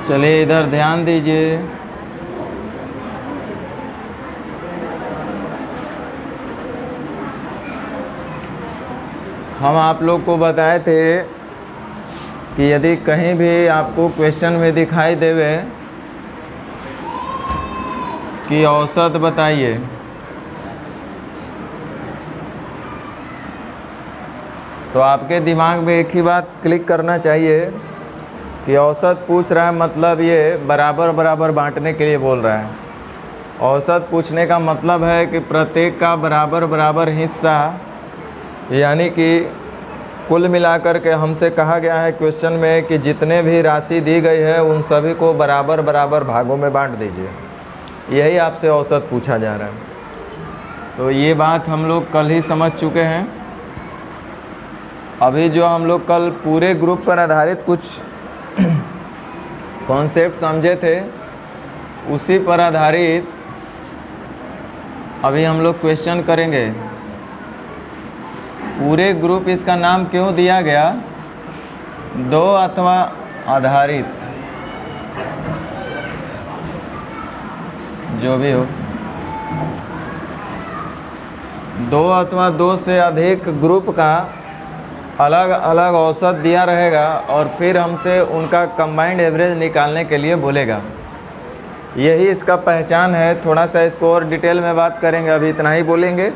चलिए इधर ध्यान दीजिए। हम आप लोग को बताए थे कि यदि कहीं भी आपको क्वेश्चन में दिखाई देवे कि औसत बताइए, तो आपके दिमाग में एक ही बात क्लिक करना चाहिए कि औसत पूछ रहा है, मतलब ये बराबर बराबर बांटने के लिए बोल रहा है। औसत पूछने का मतलब है कि प्रत्येक का बराबर बराबर हिस्सा, यानी कि कुल मिलाकर के हमसे कहा गया है क्वेश्चन में कि जितने भी राशि दी गई है उन सभी को बराबर बराबर भागों में बांट दीजिए। यही आपसे औसत पूछा जा रहा है। तो ये बात हम लोग कल ही समझ चुके हैं। अभी जो हम लोग कल पूरे ग्रुप पर आधारित कुछ कॉन्सेप्ट समझे थे, उसी पर आधारित अभी हम लोग क्वेश्चन करेंगे। पूरे ग्रुप इसका नाम क्यों दिया गया? दो अथवा आधारित, जो भी हो, दो अथवा दो से अधिक ग्रुप का अलग अलग औसत दिया रहेगा और फिर हमसे उनका कंबाइंड एवरेज निकालने के लिए बोलेगा। यही इसका पहचान है। थोड़ा सा इसको और डिटेल में बात करेंगे, अभी इतना ही बोलेंगे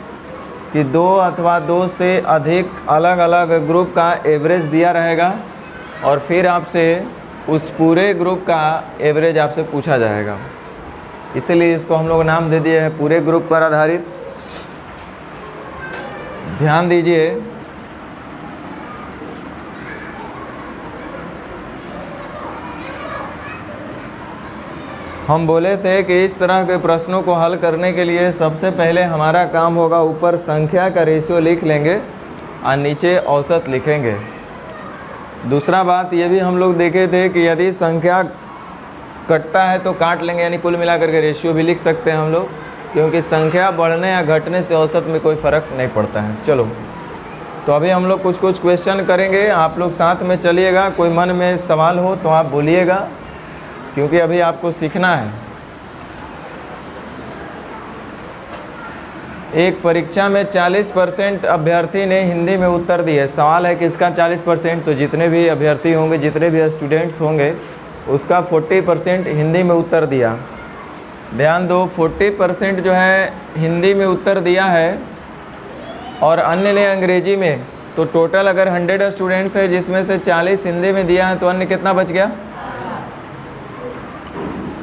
कि दो अथवा दो से अधिक अलग अलग ग्रुप का एवरेज दिया रहेगा और फिर आपसे उस पूरे ग्रुप का एवरेज आपसे पूछा जाएगा। इसीलिए इसको हम लोग नाम दे दिए हैं पूरे ग्रुप पर आधारित। ध्यान दीजिए, हम बोले थे कि इस तरह के प्रश्नों को हल करने के लिए सबसे पहले हमारा काम होगा, ऊपर संख्या का रेशियो लिख लेंगे और नीचे औसत लिखेंगे। दूसरा बात ये भी हम लोग देखे थे कि यदि संख्या कटता है तो काट लेंगे, यानी कुल मिलाकर के रेशियो भी लिख सकते हैं हम लोग, क्योंकि संख्या बढ़ने या घटने से औसत में कोई फ़र्क नहीं पड़ता है। चलो, तो अभी हम लोग कुछ क्वेश्चन करेंगे, आप लोग साथ में चलिएगा। कोई मन में सवाल हो तो आप बोलिएगा, क्योंकि अभी आपको सीखना है। एक परीक्षा में 40% अभ्यर्थी ने हिंदी में उत्तर दिए। सवाल है कि इसका 40%, तो जितने भी अभ्यर्थी होंगे, जितने भी स्टूडेंट्स होंगे, उसका 40% हिंदी में उत्तर दिया। ध्यान दो, 40% जो है हिंदी में उत्तर दिया है और अन्य ने अंग्रेजी में। तो टोटल अगर 100 स्टूडेंट्स है जिसमें से 40 हिंदी में दिया है, तो अन्य कितना बच गया?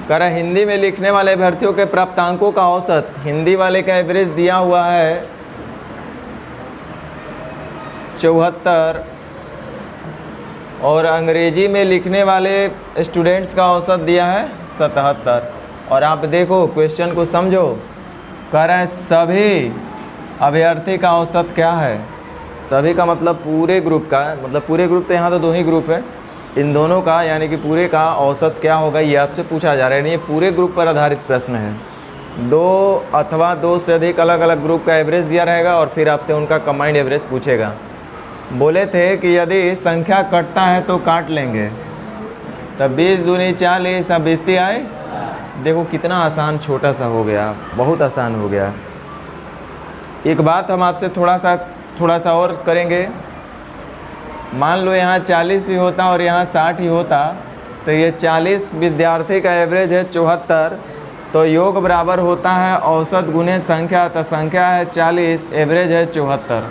कह रहा हिंदी में लिखने वाले अभ्यर्थियों के प्राप्तांकों का औसत, हिंदी वाले का एवरेज दिया हुआ है 74 और अंग्रेजी में लिखने वाले स्टूडेंट्स का औसत दिया है 77। और आप देखो क्वेश्चन को समझो, कह रहे हैं सभी अभ्यर्थी का औसत क्या है। सभी का मतलब पूरे ग्रुप का, मतलब पूरे ग्रुप, तो यहाँ तो दो ही ग्रुप है, इन दोनों का यानी कि पूरे का औसत क्या होगा ये आपसे पूछा जा रहा है। ये पूरे ग्रुप पर आधारित प्रश्न है। दो अथवा दो से अधिक अलग अलग ग्रुप का एवरेज दिया रहेगा और फिर आपसे उनका कंबाइंड एवरेज पूछेगा। बोले थे कि यदि संख्या कटता है तो काट लेंगे, तब 20 दूनी 40, अब 20 आए। देखो कितना आसान, छोटा सा हो गया, बहुत आसान हो गया। एक बात हम आपसे थोड़ा सा और करेंगे। मान लो यहाँ 40 ही होता और यहाँ 60 ही होता, तो ये 40 विद्यार्थी का एवरेज है 74, तो योग बराबर होता है औसत गुने संख्या। तो संख्या है 40, एवरेज है 74,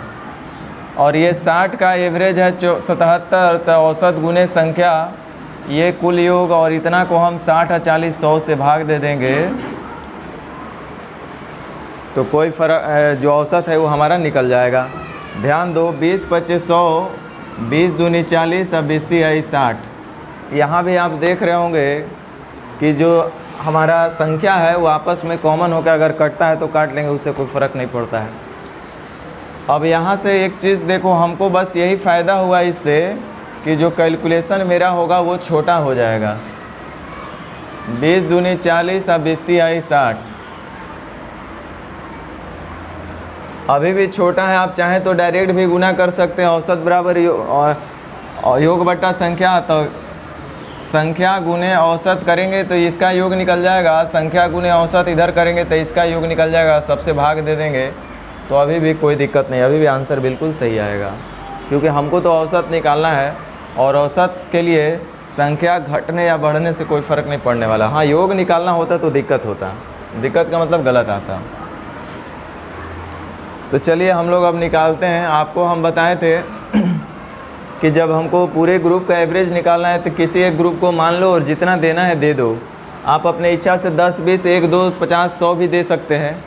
और ये 60 का एवरेज है 77, तो औसत गुने संख्या, ये कुल योग। और इतना को हम 60 और 40 100 से भाग दे देंगे तो कोई फ़र्क, जो औसत है वो हमारा निकल जाएगा। ध्यान दो, 20 25 100, 20 दूनी 40 और 20 आई 60। यहाँ भी आप देख रहे होंगे कि जो हमारा संख्या है वो आपस में कॉमन होकर अगर कटता है तो काट लेंगे, उससे कोई फ़र्क नहीं पड़ता है। अब यहाँ से एक चीज़ देखो, हमको बस यही फ़ायदा हुआ इससे कि जो कैलकुलेशन मेरा होगा वो छोटा हो जाएगा। 20 दूनी 40 और 20 आई 60। अभी भी छोटा है, आप चाहें तो डायरेक्ट भी गुना कर सकते हैं। औसत बराबर योग बट्टा संख्या, तो संख्या गुने औसत करेंगे तो इसका योग निकल जाएगा, संख्या गुने औसत इधर करेंगे तो इसका योग निकल जाएगा, सबसे भाग दे देंगे तो अभी भी कोई दिक्कत नहीं, अभी भी आंसर बिल्कुल सही आएगा, क्योंकि हमको तो औसत निकालना है और औसत के लिए संख्या घटने या बढ़ने से कोई फ़र्क नहीं पड़ने वाला। हाँ, योग निकालना होता तो दिक्कत होता, दिक्कत का मतलब गलत आता। तो चलिए हम लोग अब निकालते हैं। आपको हम बताए थे कि जब हमको पूरे ग्रुप का एवरेज निकालना है तो किसी एक ग्रुप को मान लो और जितना देना है दे दो। आप अपने इच्छा से 10, 20, 1, 2, 50, 100 भी दे सकते हैं,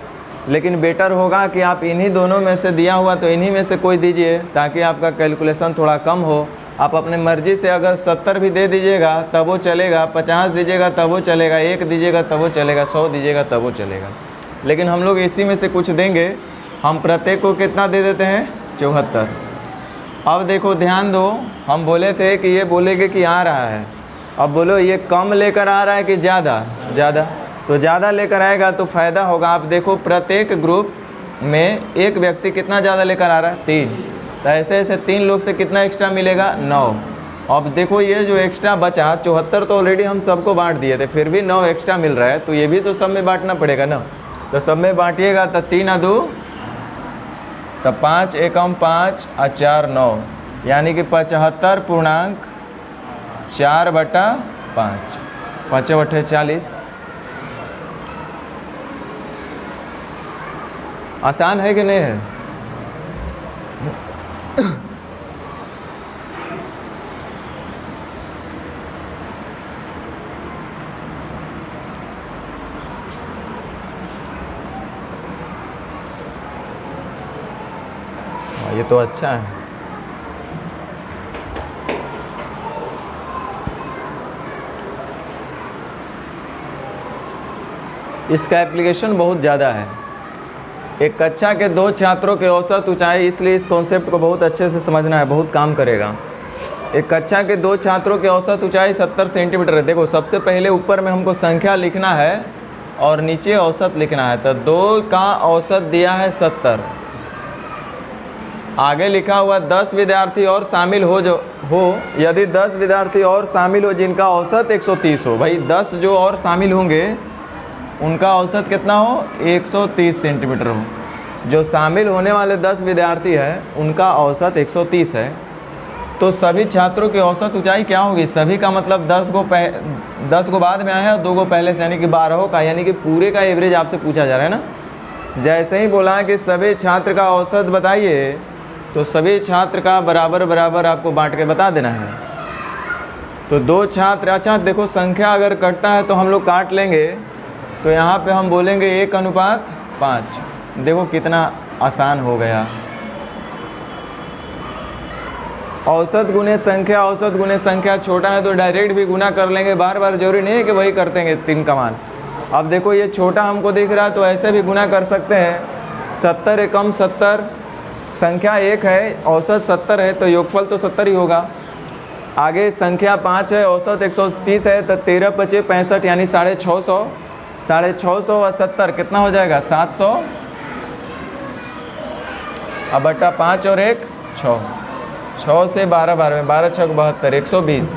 लेकिन बेटर होगा कि आप इन्हीं दोनों में से दिया हुआ तो इन्हीं में से कोई दीजिए, ताकि आपका कैलकुलेशन थोड़ा कम हो। आप अपने मर्ज़ी से अगर 70 भी दे दीजिएगा तब वो चलेगा, 50 दीजिएगा तब वो चलेगा, 1 दीजिएगा तब वो चलेगा, 100 दीजिएगा तब वो चलेगा। लेकिन हम लोग इसी में से कुछ देंगे। हम प्रत्येक को कितना दे देते हैं? 74। अब देखो ध्यान दो, हम बोले थे कि ये बोलेंगे कि आ रहा है। अब बोलो ये कम लेकर आ रहा है कि ज़्यादा? ज़्यादा। तो ज़्यादा लेकर आएगा तो फ़ायदा होगा। आप देखो प्रत्येक ग्रुप में एक व्यक्ति कितना ज़्यादा लेकर आ रहा है? 3। तो ऐसे ऐसे 3 लोग से कितना एक्स्ट्रा मिलेगा? 9। अब देखो ये जो एक्स्ट्रा बचा 74 तो ऑलरेडी हम सबको बांट दिए थे, फिर भी 9 एक्स्ट्रा मिल रहा है, तो ये भी तो सब में बांटना पड़ेगा ना। तो सब में बांटिएगा तो 3 और 2 तो 5 एकम 5 और 4 9, यानी कि 75.4/5, 5 बटे 40। आसान है कि नहीं है? ये तो अच्छा है। इसका एप्लीकेशन बहुत ज़्यादा है। एक कक्षा के 2 छात्रों के औसत ऊंचाई, इसलिए इस कॉन्सेप्ट को बहुत अच्छे से समझना है, बहुत काम करेगा। एक कक्षा के 2 छात्रों के औसत ऊंचाई 70 सेंटीमीटर है। देखो सबसे पहले ऊपर में हमको संख्या लिखना है और नीचे औसत लिखना है। तो 2 का औसत दिया है 70, आगे लिखा हुआ 10 विद्यार्थी और शामिल हो यदि 10 विद्यार्थी और शामिल हो जिनका औसत 130 हो। भाई 10 जो और शामिल होंगे उनका औसत कितना हो? 130 सेंटीमीटर हो। जो शामिल होने वाले 10 विद्यार्थी हैं उनका औसत 130 है। तो सभी छात्रों की औसत ऊंचाई क्या होगी? सभी का मतलब 10 को बाद में आया और 2 को पहले से, यानी कि 12 का, यानी कि पूरे का एवरेज आपसे पूछा जा रहा है ना। जैसे ही बोला है कि सभी छात्र का औसत बताइए, तो सभी छात्र का बराबर बराबर आपको बांट के बता देना है। तो 2 छात्र, अच्छा देखो संख्या अगर कटता है तो हम लोग काट लेंगे। तो यहाँ पे हम बोलेंगे 1:5। देखो कितना आसान हो गया। औसत गुने संख्या, औसत गुने संख्या छोटा है तो डायरेक्ट भी गुना कर लेंगे, बार बार जरूरी नहीं है कि वही करते हैं 3 का मान। अब देखो ये छोटा हमको दिख रहा है तो ऐसे भी गुना कर सकते हैं। 70 एकम 70, संख्या 1 है, औसत 70 है, तो योगफल तो 70 ही होगा। आगे संख्या 5 है, औसत 130 है, तो 13 × 5 = 65, यानी 650। 650 और 70 कितना हो जाएगा? 700। अब बटा 5 और 1 6, 6 से 12 12 में 12 6 72, 120।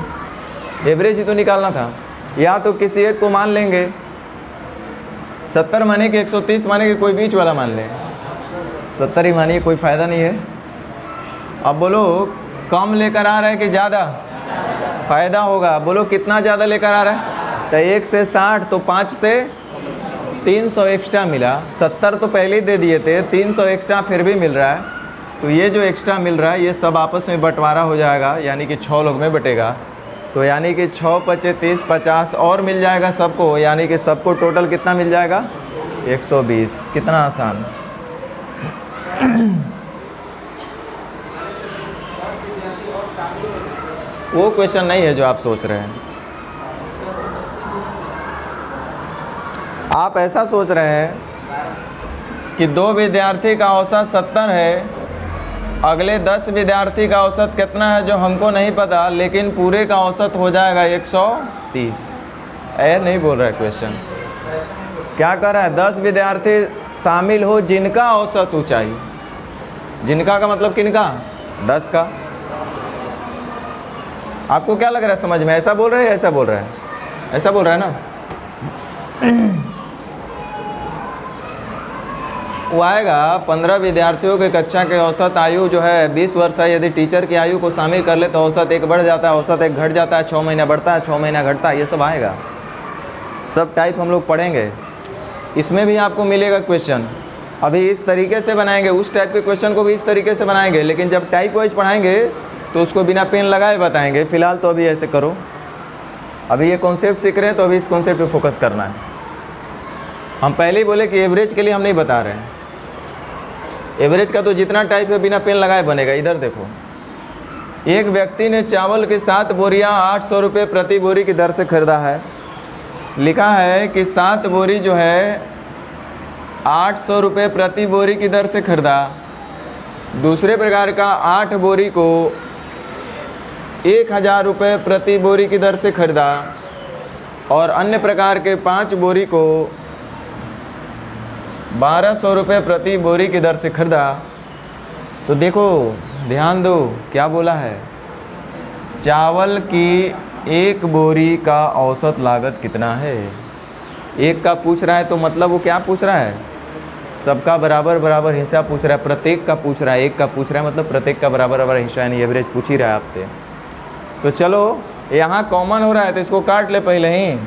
एवरेज ही तो निकालना था। या तो किसी एक को मान लेंगे, 70 माने कि 130 माने कि कोई बीच वाला मान लें। 70 ही मानिए, कोई फ़ायदा नहीं है। अब बोलो कम लेकर आ रहा है कि ज़्यादा? फ़ायदा होगा। बोलो कितना ज़्यादा लेकर आ रहा है? तो 1 से 60, तो 5 से 300 एक्स्ट्रा मिला। 70 तो पहले ही दे दिए थे, 300 एक्स्ट्रा फिर भी मिल रहा है। तो ये जो एक्स्ट्रा मिल रहा है ये सब आपस में बंटवारा हो जाएगा, यानी कि 6 लोग में बटेगा। तो यानी कि 6 × 5 = 30, 50 और मिल जाएगा सबको, यानी कि सबको टोटल कितना मिल जाएगा? 120। कितना आसान। वो क्वेश्चन नहीं है जो आप सोच रहे हैं। आप ऐसा सोच रहे हैं कि 2 विद्यार्थी का औसत 70 है, अगले 10 विद्यार्थी का औसत कितना है जो हमको नहीं पता, लेकिन पूरे का औसत हो जाएगा 130। नहीं बोल रहा है क्वेश्चन। क्या कर रहा है? 10 विद्यार्थी शामिल हो जिनका औसत ऊंचाई, जिनका का मतलब किनका? 10 का। आपको क्या लग रहा है समझ में? ऐसा बोल रहे हैं, ऐसा बोल रहा है, ऐसा बोल रहा है ना? वो आएगा 15 विद्यार्थियों के कक्षा के औसत आयु जो है 20 वर्ष है। यदि टीचर की आयु को शामिल कर ले तो औसत 1 बढ़ जाता है, औसत 1 घट जाता है, 6 महीना बढ़ता है, 6 महीना घटता है, ये सब आएगा। सब टाइप हम लोग पढ़ेंगे। इसमें भी आपको मिलेगा क्वेश्चन। अभी इस तरीके से बनाएंगे, उस टाइप के क्वेश्चन को भी इस तरीके से बनाएंगे, लेकिन जब टाइप वाइज पढ़ाएंगे तो उसको बिना पेन लगाए बताएंगे। फ़िलहाल तो अभी ऐसे करो, अभी ये कॉन्सेप्ट सीख रहे हैं तो अभी इस कॉन्सेप्ट पे फोकस करना है। हम पहले ही बोले कि एवरेज के लिए हम नहीं बता रहे हैं। एवरेज का तो जितना टाइप है बिना पेन लगाए बनेगा। इधर देखो, एक व्यक्ति ने चावल की 7 बोरियां 800 रुपये प्रति बोरी की दर से खरीदा है। लिखा है कि 7 बोरी जो है 800 रुपये प्रति बोरी की दर से खरीदा। दूसरे प्रकार का 8 बोरी को 1000 रुपये प्रति बोरी की दर से खरीदा और अन्य प्रकार के 5 बोरी को 1200 रुपये प्रति बोरी की दर से खरीदा। तो देखो, ध्यान दो क्या बोला है। चावल की 1 बोरी का औसत लागत कितना है? एक का पूछ रहा है तो मतलब वो क्या पूछ रहा है? सबका बराबर बराबर हिस्सा पूछ रहा है। प्रत्येक का पूछ रहा है, एक का पूछ रहा है मतलब प्रत्येक का बराबर बराबर हिस्सा, यानी एवरेज पूछ ही रहा है आपसे। तो चलो, यहाँ कॉमन हो रहा है तो इसको काट ले पहले ही।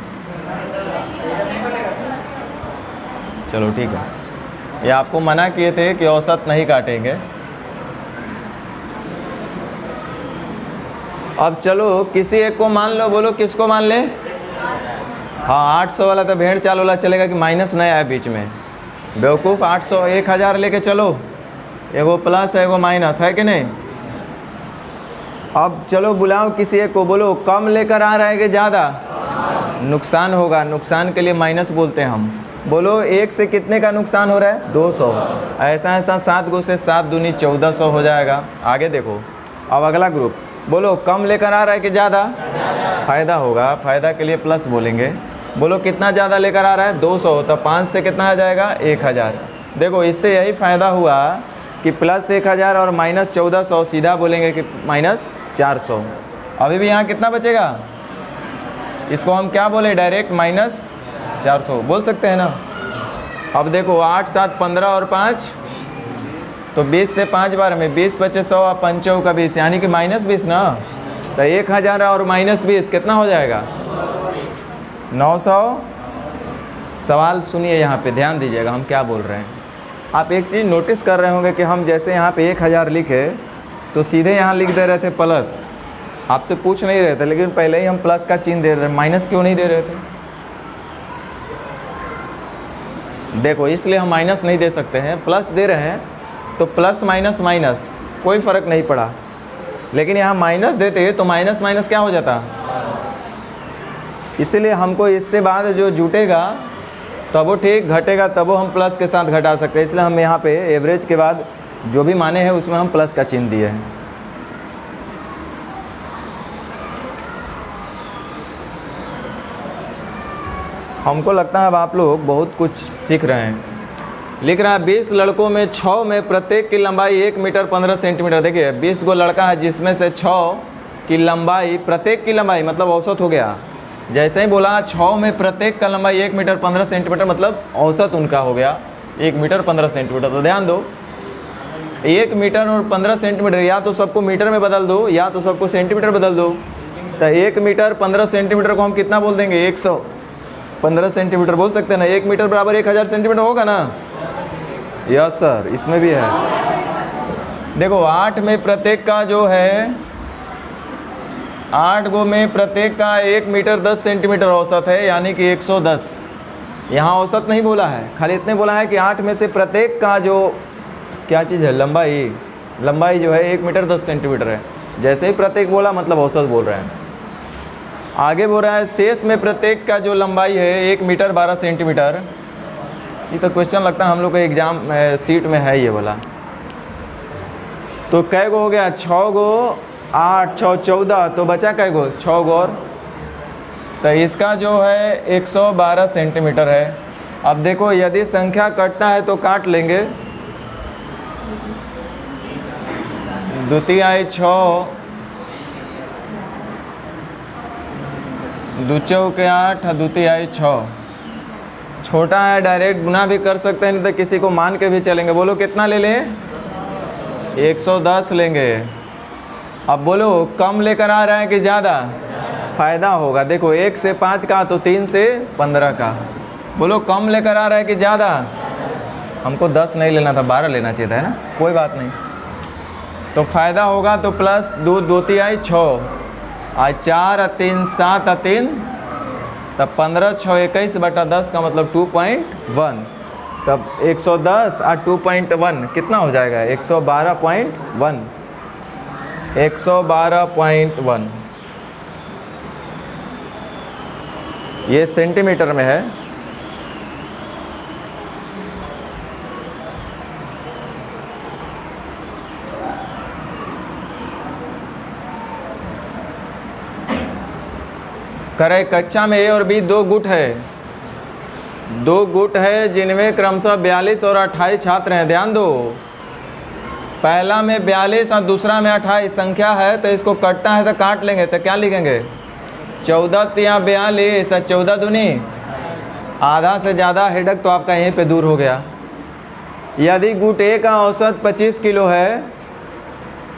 चलो ठीक है, ये आपको मना किए थे कि औसत नहीं काटेंगे। अब चलो किसी एक को मान लो, बोलो किसको मान ले? हाँ, 800 वाला तो भेड़ चाल वाला चलेगा कि माइनस नहीं आया बीच में? बेवकूफ़, 800 1000 लेके चलो, एगो प्लस है एगो माइनस है कि नहीं? अब चलो बुलाओ किसी एक को, बोलो कम लेकर आ रहा है कि ज़्यादा? नुकसान होगा, नुकसान के लिए माइनस बोलते हैं हम। बोलो 1 से कितने का नुकसान हो रहा है? 200। ऐसा ऐसा 7 गो से 7 दूनी 1400 हो जाएगा। आगे देखो, अब अगला ग्रुप, बोलो कम लेकर आ रहा है कि ज़्यादा? फ़ायदा होगा, फ़ायदा के लिए प्लस बोलेंगे। बोलो कितना ज़्यादा लेकर आ रहा है? 200। तो 5 से कितना आ जाएगा? 1000। देखो, इससे यही फ़ायदा हुआ कि प्लस 1000 और माइनस 1400, सीधा बोलेंगे कि माइनस 400। अभी भी यहाँ कितना बचेगा? इसको हम क्या बोले? डायरेक्ट माइनस 400 बोल सकते हैं ना। अब देखो, 8 7 15 और 5 तो 20 से 5 बार में 20 बचे 100 और 5 का 20, यानी कि माइनस 20 ना। तो 1000 और माइनस 20 कितना हो जाएगा? 900। सवाल सुनिए, यहाँ पे ध्यान दीजिएगा हम क्या बोल रहे हैं। आप एक चीज़ नोटिस कर रहे होंगे कि हम जैसे यहाँ पे 1000 लिखे तो सीधे यहाँ लिख दे रहे थे प्लस। आपसे पूछ नहीं रहे थे, लेकिन पहले ही हम प्लस का चिन्ह दे रहे थे, माइनस क्यों नहीं दे रहे थे? देखो, इसलिए हम माइनस नहीं दे सकते हैं, प्लस दे रहे हैं तो प्लस माइनस माइनस कोई फ़र्क नहीं पड़ा। लेकिन यहाँ माइनस देते तो माइनस माइनस क्या हो जाता? इसीलिए हमको इससे बाद जो जुटेगा तब वो ठीक, घटेगा तब वो हम प्लस के साथ घटा सकते हैं। इसलिए हम यहाँ पे एवरेज के बाद जो भी माने हैं उसमें हम प्लस का चिन्ह दिए हैं। हमको लगता है अब आप लोग बहुत कुछ सीख रहे हैं। लिख रहा है 20 लड़कों में 6 में प्रत्येक की लंबाई 1 मीटर 15 सेंटीमीटर। देखिए 20 गो लड़का है जिसमें से 6 की लंबाई, प्रत्येक की लंबाई मतलब औसत हो गया। जैसे ही बोला 6 में प्रत्येक का लंबाई 1 मीटर 15 सेंटीमीटर मतलब औसत उनका हो गया 1 मीटर 15 सेंटीमीटर। तो ध्यान दो, 1 मीटर और 15 सेंटीमीटर या तो सबको मीटर में बदल दो या तो सबको सेंटीमीटर बदल दो। तो 1 मीटर 15 सेंटीमीटर को हम कितना बोल देंगे? 115 सेंटीमीटर बोल सकते हैं ना। 1 मीटर बराबर 1000 सेंटीमीटर होगा ना? यस सर, इसमें भी है। देखो 8 में प्रत्येक का जो है 8 गो में प्रत्येक का 1 मीटर 10 सेंटीमीटर औसत है, यानी कि 110। यहाँ औसत नहीं बोला है, खाली इतने बोला है कि 8 में से प्रत्येक का जो क्या चीज़ है? लंबाई जो है 1 मीटर 10 सेंटीमीटर है। जैसे ही प्रत्येक बोला मतलब औसत बोल रहे हैं। आगे बोल रहा है शेष में प्रत्येक का जो लंबाई है 1 मीटर 12 सेंटीमीटर। ये तो क्वेश्चन लगता है हम लोग के एग्ज़ाम सीट में है ये वाला। तो कै गो हो गया? 6 गो, 8 6 14, तो बचा कै गो? 6 गो और। तो इसका जो है 112 सेंटीमीटर है। अब देखो, यदि संख्या कटता है तो काट लेंगे। द्वितीय 6 दो चौके 8, दूती आई 6। छोटा है डायरेक्ट गुना भी कर सकते हैं, नहीं तो किसी को मान के भी चलेंगे। बोलो कितना ले लें? 110 लेंगे। अब बोलो कम लेकर आ रहा है कि ज़्यादा? फ़ायदा होगा। देखो 1 से 5 का तो 3 से 15 का। बोलो कम लेकर आ रहा है कि ज़्यादा? हमको 10 नहीं लेना था, 12 लेना चाहिए था, है ना? कोई बात नहीं। तो फ़ायदा होगा तो प्लस 2 दूती आई 6, आज 4 और 3 7 और 3, तब 15 6 21 बटा 10 का मतलब 2.1। तब 110 और 2.1 कितना हो जाएगा? 112.1। 112.1 ये सेंटीमीटर में है। करे कक्षा में ए और बी 2 गुट है। 2 गुट है जिनमें क्रमशः 42 और 28 छात्र हैं। ध्यान दो, पहला में 42 और दूसरा में 28 संख्या है, तो इसको कटता है तो काट लेंगे, तो क्या लिखेंगे? 14 तिया 42 और 14 दूनी आधा से ज़्यादा। हेडक तो आपका यहीं पे दूर हो गया। यदि गुट ए का औसत 25 किलो है,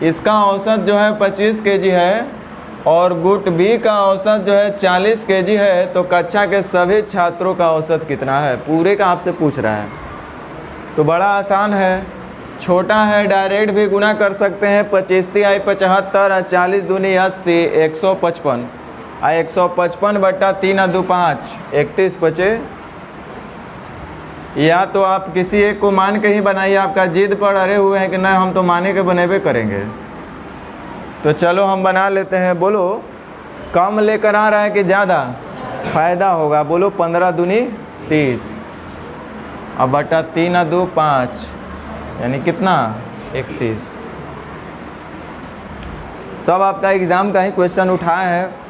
इसका औसत जो है 25 केजी है, और गुट बी का औसत जो है 40 केजी है, तो कक्षा के सभी छात्रों का औसत कितना है? पूरे का आपसे पूछ रहा है। तो बड़ा आसान है, छोटा है डायरेक्ट भी गुना कर सकते हैं। 25 तिहाई 75 और 40 दूनी 80, 155 और 155 बटा 3 और 2 5, 31 बचे। या तो आप किसी एक को मान के ही बनाइए, आपका जिद पर अड़े हुए हैं कि नहीं हम तो माने के बनेबे करेंगे। तो चलो हम बना लेते हैं। बोलो कम लेकर आ रहा है कि ज़्यादा? फ़ायदा होगा। बोलो 15 दूनी 30 अब बटा 3 और 2 5, यानी कितना? 31। सब आपका एग्ज़ाम का ही क्वेश्चन उठाया है।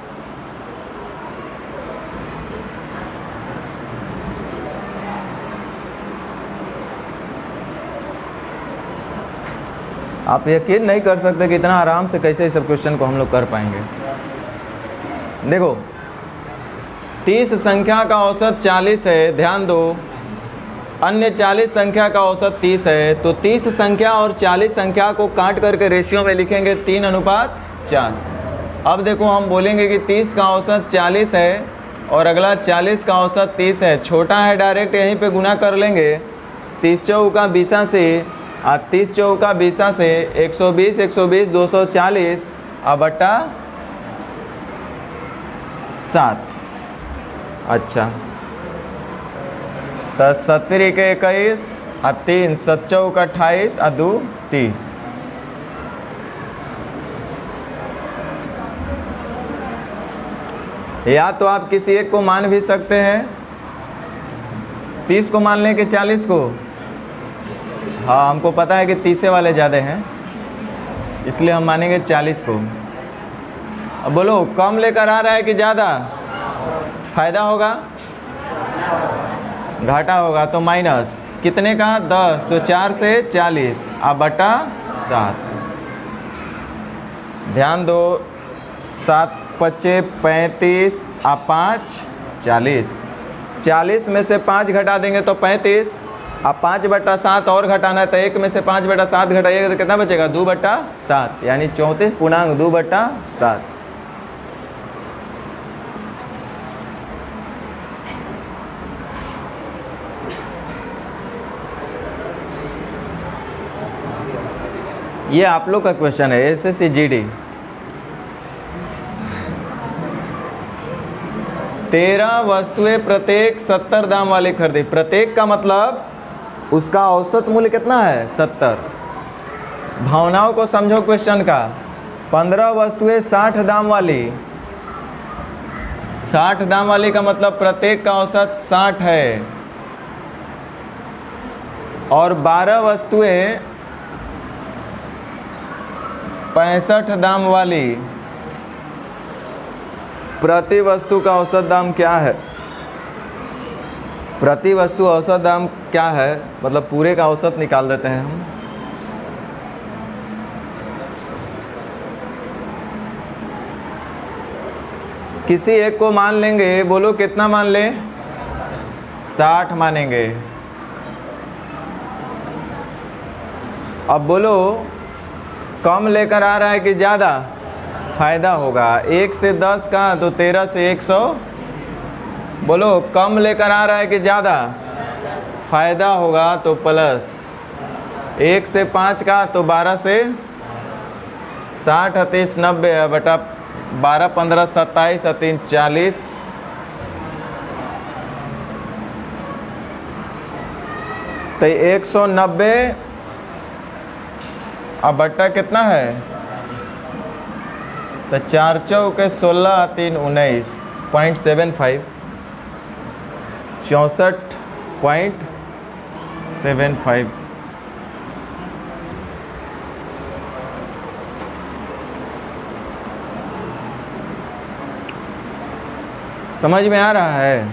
आप यकीन नहीं कर सकते कि इतना आराम से कैसे इस सब क्वेश्चन को हम लोग कर पाएंगे। देखो 30 संख्या का औसत 40 है, ध्यान दो। अन्य 40 संख्या का औसत 30 है, तो 30 संख्या और 40 संख्या को काट करके रेशियो में लिखेंगे 3:4। अब देखो हम बोलेंगे कि 30 का औसत 40 है और अगला 40 का औसत 30 है। छोटा है डायरेक्ट यहीं पे गुना कर लेंगे। 30 चौका 20 से, 30 चौका 20 से 120 120 240 और बटा 7। अच्छा, तो 70 के 21 और 3 7 चौका 28 और 2 30। या तो आप किसी एक को मान भी सकते हैं। 30 को मान लें कि 40 को? हाँ, हमको पता है कि 30 वाले ज़्यादा हैं, इसलिए हम मानेंगे 40 को। अब बोलो कम लेकर आ रहा है कि ज़्यादा? फ़ायदा होगा, घाटा होगा। तो माइनस कितने का? 10, तो 4 से 40 अब बटा 7। ध्यान दो, 7 पच्चे 35 और 5 40। 40 में से 5 घटा देंगे तो 35। अब 5 बटा 7 और घटाना है, तो 1 में से 5 बटा 7 घटाइएगा तो कितना बचेगा? 2 बटा 7, यानी 34.2 बटा 7। ये आप लोग का क्वेश्चन है, SSC GD। 13 वस्तुएं प्रत्येक 70 दाम वाली खरीदी। प्रत्येक का मतलब उसका औसत मूल्य कितना है? 70। भावनाओं को समझो क्वेश्चन का। 15 वस्तुएं 60 दाम वाली। 60 दाम वाली का मतलब प्रत्येक का औसत 60 है। और 12 वस्तुएं 65 दाम वाली। प्रति वस्तु का औसत दाम क्या है? प्रति वस्तु औसत दाम क्या है? मतलब पूरे का औसत निकाल देते हैं हम। किसी एक को मान लेंगे, बोलो कितना मान ले? 60 मानेंगे। अब बोलो कम लेकर आ रहा है कि ज़्यादा? फ़ायदा होगा। 1 से 10 का तो 13 से 100। बोलो कम लेकर आ रहा है कि ज़्यादा? फ़ायदा होगा तो प्लस। 1 से 5 का तो 12 से 60 30 90 है बटा 12 15 27 3 40। तो 190 अब बट्टा कितना है? तो 4 चौके 16 3 19.75 64.75। समझ में आ रहा है?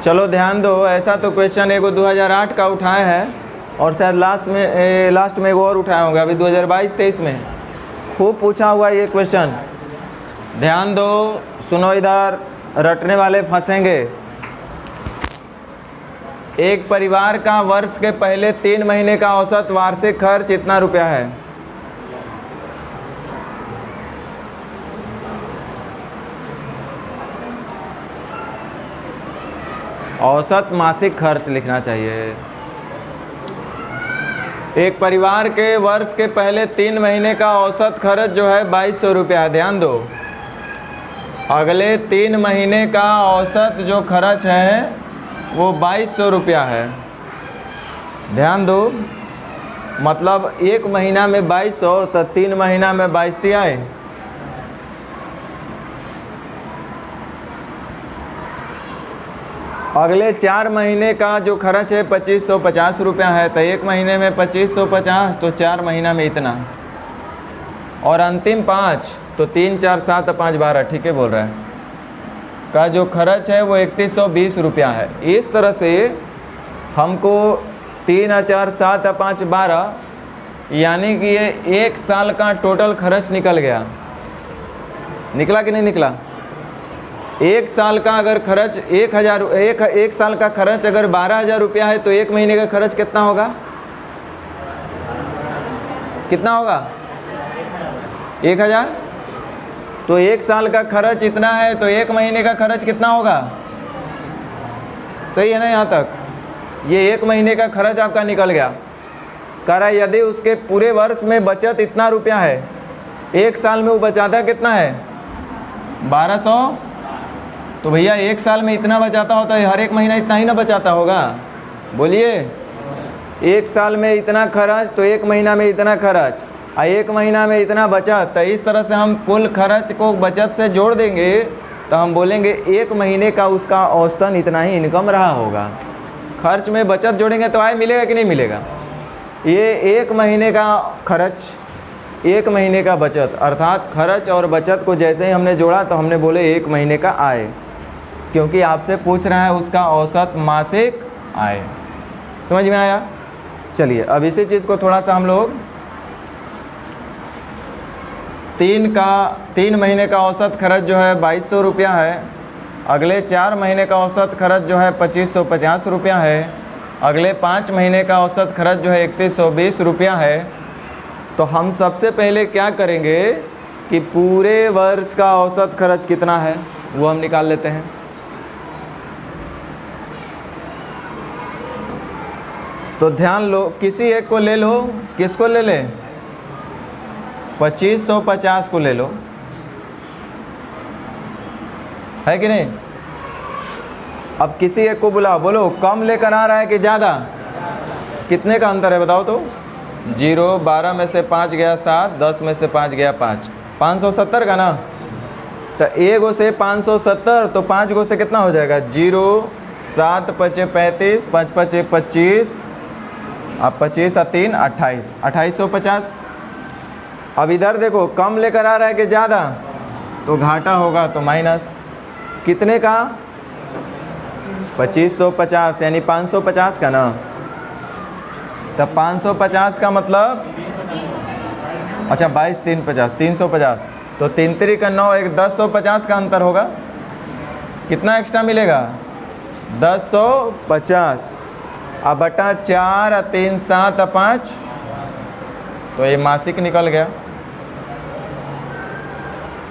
चलो ध्यान दो। ऐसा तो क्वेश्चन एगो 2008 का उठाए हैं और शायद लास्ट में एगो और उठाए होंगे अभी 2022-23 में। खूब पूछा हुआ ये क्वेश्चन। ध्यान दो, सुनो इधर, रटने वाले फंसेंगे। एक परिवार का वर्ष के पहले 3 महीने का औसत वार्षिक खर्च इतना रुपया है। औसत मासिक खर्च लिखना चाहिए। एक परिवार के वर्ष के पहले 3 महीने का औसत खर्च जो है 2200 रुपया। ध्यान दो, अगले 3 महीने का औसत जो खर्च है वो 2200 रुपया है। ध्यान दो, मतलब 1 महीना में 2200 तो 3 महीना में 22 आए। अगले 4 महीने का जो खर्च है 2550 रुपया है। तो 1 महीने में 2550 तो 4 महीना में इतना। और अंतिम 5 तो 3 4 7 5 12, ठीक है बोल रहा है, का जो खर्च है वो 3120 रुपया है। इस तरह से हमको 3 4 7 5 12 यानी कि ये 1 साल का टोटल खर्च निकल गया। निकला कि नहीं निकला? 1 साल का अगर खर्च 1000 एक साल का खर्च अगर 12000 रुपया है तो 1 महीने का खर्च कितना होगा? कितना होगा? 1000। तो 1 साल का खर्च इतना है तो 1 महीने का खर्च कितना होगा? सही है ना? यहाँ तक ये 1 महीने का खर्च आपका निकल गया। कह रहा है यदि उसके पूरे वर्ष में बचत इतना रुपया है, 1 साल में वो बचाता कितना है? 1200। तो भैया 1 साल में इतना बचाता होता है, हर 1 महीना इतना ही ना बचाता होगा? बोलिए, 1 साल में इतना खर्च तो 1 महीना में इतना खर्च, और 1 महीना में इतना बचत। तो इस तरह से हम कुल खर्च को बचत से जोड़ देंगे तो हम बोलेंगे 1 महीने का उसका औसतन इतना ही इनकम रहा होगा। खर्च में बचत जोड़ेंगे तो आय मिलेगा कि नहीं मिलेगा? ये 1 महीने का खर्च, 1 महीने का बचत, अर्थात खर्च और बचत को जैसे ही हमने जोड़ा तो हमने बोले 1 महीने का आय, क्योंकि आपसे पूछ रहा है उसका औसत मासिक आय। समझ में आया? चलिए अब इसी चीज़ को थोड़ा सा हम लोग 3 महीने का औसत खर्च जो है 2200 रुपया है। अगले 4 महीने का औसत खर्च जो है 2550 रुपया है। अगले 5 महीने का औसत खर्च जो है 3120 रुपया है। तो हम सबसे पहले क्या करेंगे कि पूरे वर्ष का औसत खर्च कितना है वो हम निकाल लेते हैं। तो ध्यान लो, किसी एक को ले लो। किसको ले लें? 2550 को ले लो, है कि नहीं? अब किसी एक को बुलाओ, बोलो कम लेकर आ रहा है कि ज़्यादा? कितने का अंतर है बताओ तो? 0, 12 में से 5 गया 7, 10 में से 5 गया 5, 570 का ना। तो 1 गो से 570 तो 5 गो से कितना हो जाएगा? 0, 7 5 35, 5 5 25, अब 25 और 3 28, 2850। अब इधर देखो कम लेकर आ रहा है कि ज़्यादा? तो घाटा होगा तो माइनस। कितने का? 2550 यानी 550 का ना। तो 550 का मतलब, अच्छा 22 3 50 350, तो 3 3 9 एक 1050 का अंतर होगा। कितना एक्स्ट्रा मिलेगा? 1050। अब बटा 4 और 3 7 और 5, तो ये मासिक निकल गया।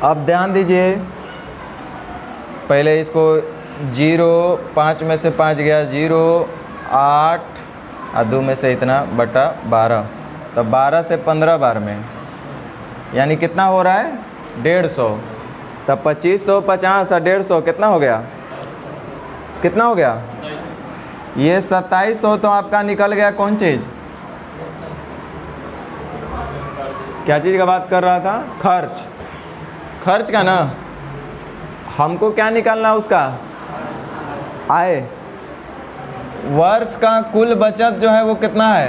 अब ध्यान दीजिए, पहले इसको 0, 5 में से 5 गया 0, 8 और 2 में से इतना बटा 12, तो 12 से 15 बार में, यानी कितना हो रहा है? 150। तब 2550 और 150 कितना हो गया? कितना हो गया? ये 2700 तो आपका निकल गया। कौन चीज़? क्या चीज़ का बात कर रहा था? खर्च। खर्च का ना, हमको क्या निकालना उसका? आय। वर्ष का कुल बचत जो है वो कितना है?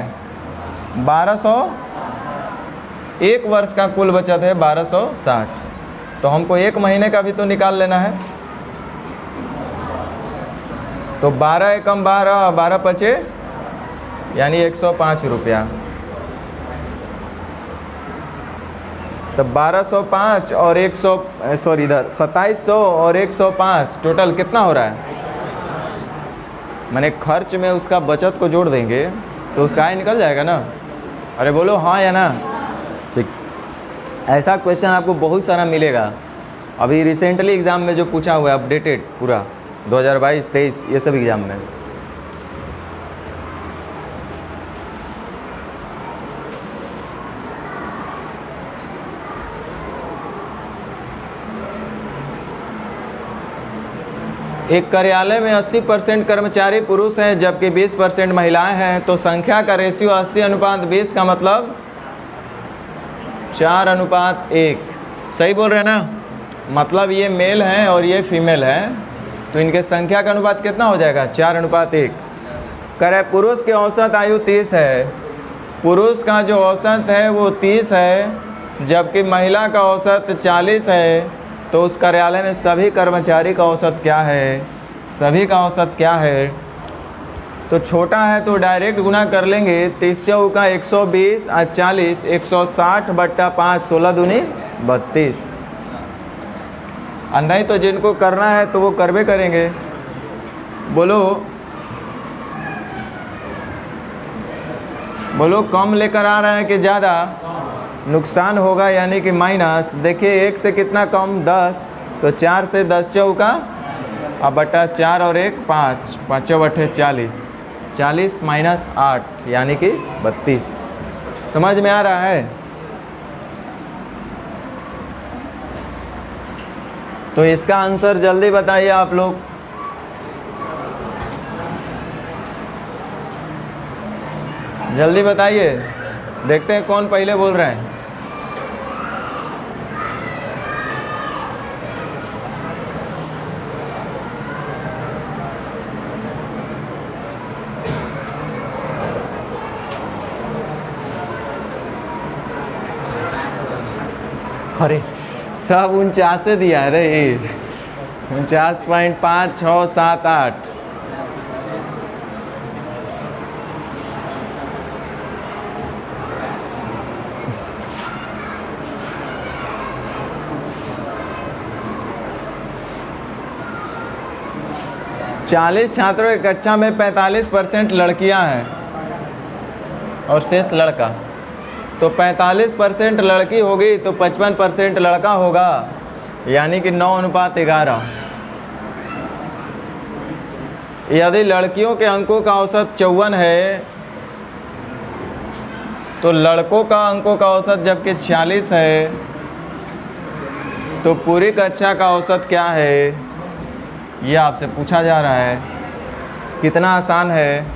1200। एक वर्ष का कुल बचत है 1260, तो हमको एक महीने का भी तो निकाल लेना है। तो 12 एकम 12, 12 पचे यानी 105 रुपया। तो 1205 और 2700 और 105 टोटल कितना हो रहा है? मैंने खर्च में उसका बचत को जोड़ देंगे तो उसका आय निकल जाएगा ना। अरे बोलो हाँ या ना। ठीक, ऐसा क्वेश्चन आपको बहुत सारा मिलेगा। अभी रिसेंटली एग्ज़ाम में जो पूछा हुआ है, अपडेटेड पूरा 2022 23 ये सब एग्ज़ाम में। एक कार्यालय में 80% कर्मचारी पुरुष हैं जबकि 20% महिलाएं हैं, तो संख्या का रेशियो 80:20 का मतलब 4:1। सही बोल रहे हैं ना? मतलब ये मेल हैं और ये फीमेल हैं, तो इनके संख्या का अनुपात कितना हो जाएगा? 4:1। कह रहे पुरुष की औसत आयु 30 है। पुरुष का जो औसत है वो 30 है जबकि महिला का औसत 40 है, तो उस कार्यालय में सभी कर्मचारी का औसत क्या है? सभी का औसत क्या है? तो छोटा है तो डायरेक्ट गुना कर लेंगे। 30 चौका 120 और 40, 160/5, 16 दूनी 32। और नहीं तो जिनको करना है तो वो करबे करेंगे। बोलो बोलो कम लेकर आ रहे हैं कि ज़्यादा? नुकसान होगा यानी कि माइनस। देखिए 1 से कितना कम? 10, तो 4 से 10 चौका अब बटा 4 और 1 5, 5 बटे 40, 40 - 8 यानी कि 32। समझ में आ रहा है? तो इसका आंसर जल्दी बताइए आप लोग। जल्दी बताइए, देखते हैं कौन पहले बोल रहे हैं। अरे सब 49 दिया है रे। 49.5 6 7 8। चालीस छात्रों की कक्षा में 45% लड़कियां हैं और शेष लड़का, तो 45% लड़की होगी तो 55% लड़का होगा, यानी कि 9:11। यदि लड़कियों के अंकों का औसत 54 है तो लड़कों का अंकों का औसत जबकि 46 है, तो पूरी कक्षा का औसत क्या है? ये आपसे पूछा जा रहा है। कितना आसान है।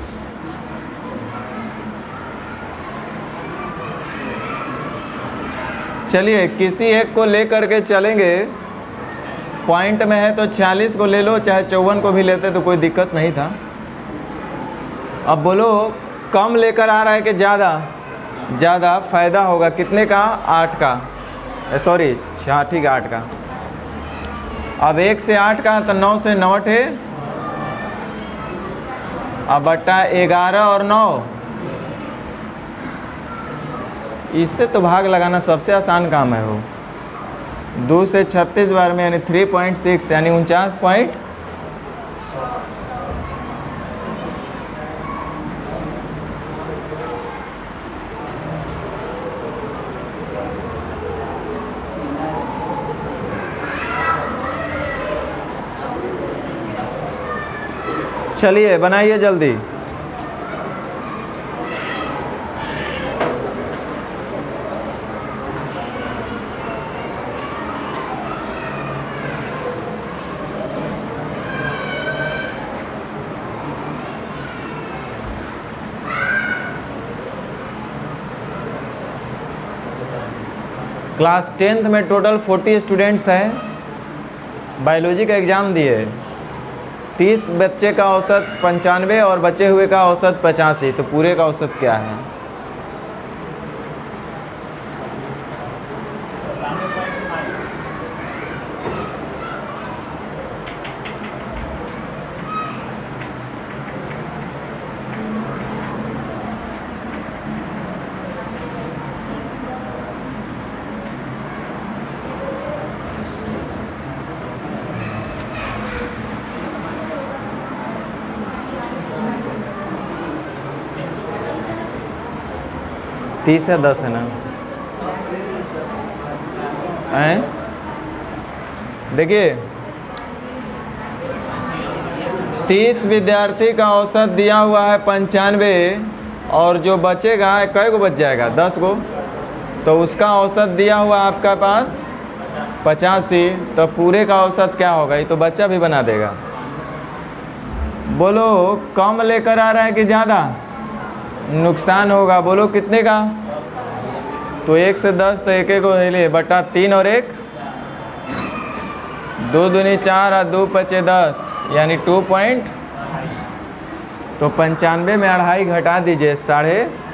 चलिए किसी एक को लेकर के चलेंगे। पॉइंट में है तो 46 को ले लो, चाहे 54 को भी लेते तो कोई दिक्कत नहीं था। अब बोलो कम लेकर आ रहा है कि ज़्यादा? ज़्यादा फ़ायदा होगा। कितने का? 8 का, सॉरी हाँ ठीक है 8 का। अब 1 से 8 का तो 9 से 9 है, अब बट्टा 11 और 9 इससे तो भाग लगाना सबसे आसान काम है वो। 2 से 36 बार में यानी 3.6 यानी 49 पॉइंट। चलिए बनाइए जल्दी। क्लास 10th में टोटल 40 स्टूडेंट्स हैं। बायोलॉजी का एग्ज़ाम दिए। 30 बच्चे का औसत 95 और बचे हुए का औसत 85, तो पूरे का औसत क्या है? तीस है 10 है ना? हैं? देखिए 30 विद्यार्थी का औसत दिया हुआ है 95 और जो बचेगा कै गो बच जाएगा? 10 गो। तो उसका औसत दिया हुआ आपका पास 85, तो पूरे का औसत क्या होगा? ये तो बच्चा भी बना देगा। बोलो कम लेकर आ रहा है कि ज़्यादा? नुकसान होगा। बोलो कितने का? तो 1 से 10 तो एक को ले बटा 3 और 1 2 दूनी 4 और 2 पचे 10 यानी 2 पॉइंट। तो 95 में 2.5 घटा दीजिए 3.5।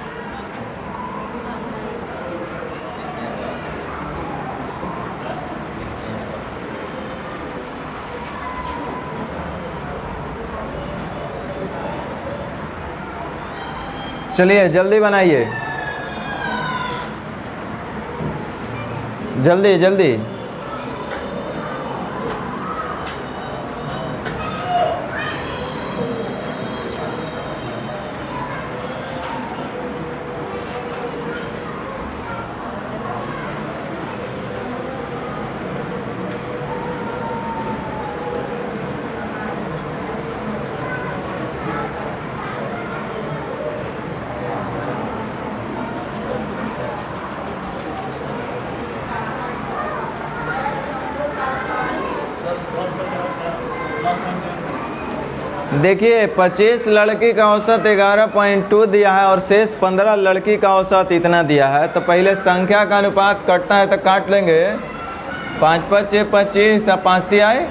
चलिए जल्दी बनाइए, जल्दी जल्दी। देखिए 25 लड़की का औसत 11.2 दिया है और शेष 15 लड़की का औसत इतना दिया है। तो पहले संख्या का अनुपात कटना है तो काट लेंगे। 5 5 25 अब 5 3 आए।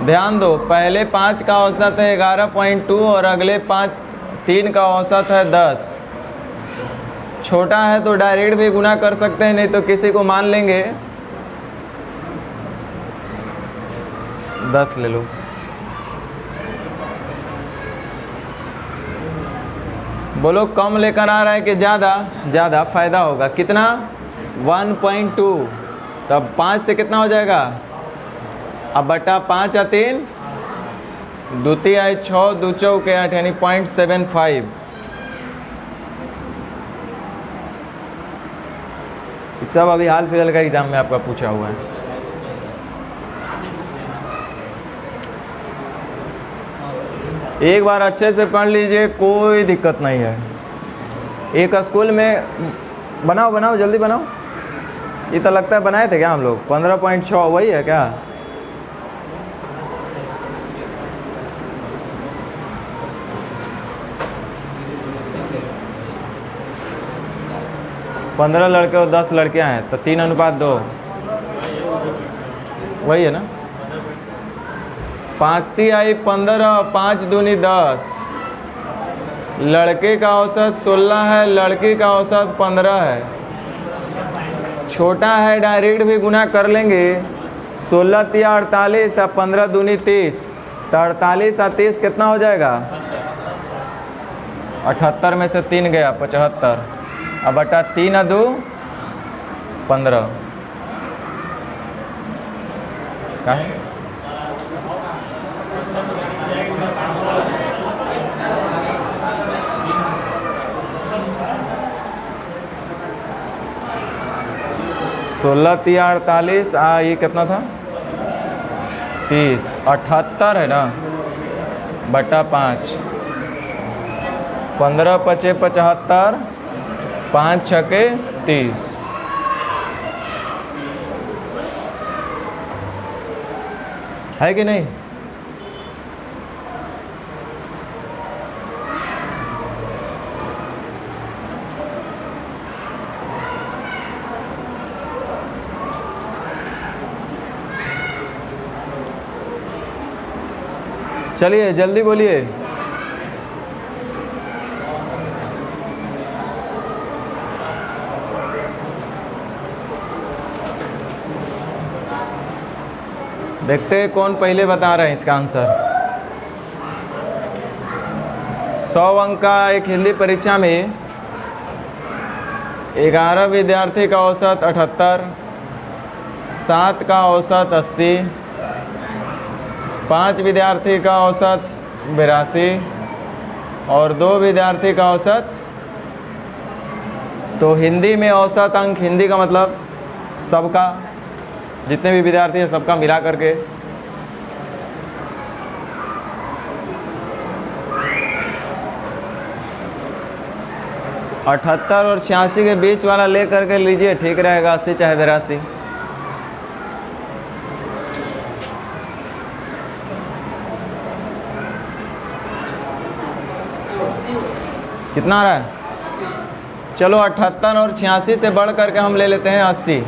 ध्यान दो पहले 5 का औसत है 11.2 और अगले 3 का औसत है 10। छोटा है तो डायरेक्ट भी गुना कर सकते हैं, नहीं तो किसी को मान लेंगे। 10 ले लो। बोलो कम लेकर आ रहा है कि ज़्यादा? ज़्यादा फ़ायदा होगा। कितना? 1.2। तब 5 से कितना हो जाएगा? अब बटा 5 या 3 2 3 6 2 4 8 यानी 0.75। सब अभी हाल फिलहाल का एग्ज़ाम में आपका पूछा हुआ है। एक बार अच्छे से पढ़ लीजिए, कोई दिक्कत नहीं है। एक स्कूल में बनाओ बनाओ जल्दी बनाओ। ये तो लगता है बनाए थे क्या हम लोग? 15.6 वही है क्या? पंद्रह लड़के और 10 लड़कियां हैं तो 3:2 वही है ना? 5 3 आई 15, 5 दूनी 10। लड़के का औसत 16 है, लड़की का औसत 15 है। छोटा है डायरेक्ट भी गुना कर लेंगे। 16 3 48 और 15 दूनी 30, तो 48 और 30 कितना हो जाएगा? 78 में से 3 गया 75। अब बटा 3 और 2 15 का है 16 3 48 ये कितना था 30 78 है ना बटा 5 15 पचे 75 5 छके 30 है कि नहीं। चलिए जल्दी बोलिए। देखते हैं कौन पहले बता रहे हैं इसका आंसर। 100 अंक का एक हिंदी परीक्षा में 11 विद्यार्थी का औसत 78, 7 का औसत 80, 5 विद्यार्थी का औसत 82 और 2 विद्यार्थी का औसत। तो हिंदी में औसत अंक, हिंदी का मतलब सबका, जितने भी विद्यार्थी हैं सबका मिला करके। अठहत्तर और 86 के बीच वाला ले करके लीजिए, ठीक रहेगा। 80 चाहे 82। कितना आ रहा है? चलो 78 और 86 से बढ़ करके हम ले लेते हैं 80।